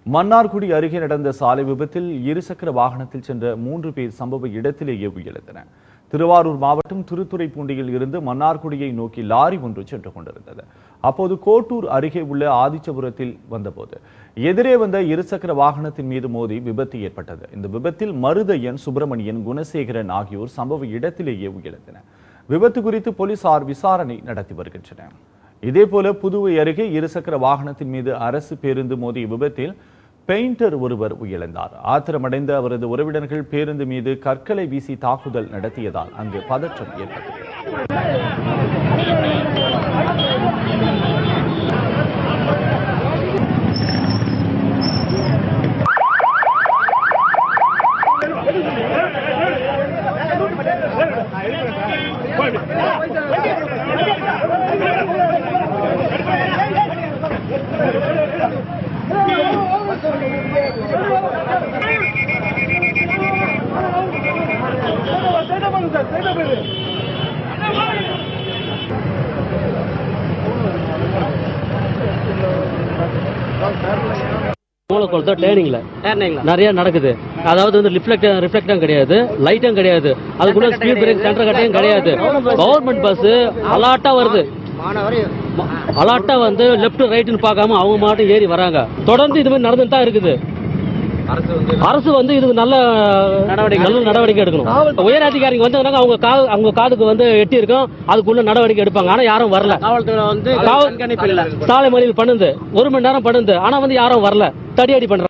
மன்னார்குடி அருகே நடந்த சாலை விபத்தில் இருசக்கர வாகனத்தில் சென்ற 3 பேர் சம்பவ இடத்திலேயே உயிரிழந்தனர். திருவாரூர் மாவட்டம் திருத்துறைப்பூண்டியில் இருந்து மன்னார்குடியை நோக்கி லாரி ஒன்று சென்று கொண்டிருந்தது. அப்போது கோட்டூர் அருகே உள்ள ஆதிச்சபுரத்தில் வந்தபோது எதிரே வந்த இருசக்கர வாகனத்தின் மீது மோதி விபத்து ஏற்பட்டது. இந்த விபத்தில் மருதையன், சுப்பிரமணியன், குணசேகரன் ஆகியோர் சம்பவ இடத்திலேயே உயிரிழந்தனர். விபத்து குறித்து போலீசார் விசாரணை நடத்தி வருகின்றனர். இதேபோல புதுவை அருகே இருசக்கர வாகனத்தின் மீது அரசு பேருந்து மோதிய விபத்தில் பெயிண்டர் ஒருவர் உயிரிழந்தார். ஆத்திரமடைந்த அவரது உறவினர்கள் பேருந்து மீது கற்களை வீசி தாக்குதல் நடத்தியதால் அங்கு பதற்றம் ஏற்பட்டது. நிறைய நடக்குது. அதாவது வந்து ரிஃப்ளெக்டும் கிடையாது, லைட்டும் கிடையாது, அதுக்குள்ள ஸ்பீட் பிரேக் சென்டர் கட்டையும் கிடையாது. கவர்மெண்ட் பஸ் அலாட்டா வருது, அலாட்டா வந்து லெப்ட் ரைட்னு பார்க்காம அவங்க மாட்டும் ஏறி வராங்க. தொடர்ந்து இது மாதிரி நடந்துட்டு தான் இருக்குது. அரசு வந்து இது நல்ல நடவடிக்கை எடுக்கணும். உயர் அதிகாரிகள் வந்து அவங்க காதுக்கு வந்து எட்டி இருக்கும், அதுக்குள்ள நடவடிக்கை எடுப்பாங்க. ஆனா யாரும் வரல. காவல்துறை வந்து சாலை மறியல் பண்ணுது, 1 மணி நேரம் பண்ணுது, ஆனா வந்து யாரும் வரல. தடியடி பண்றாங்க.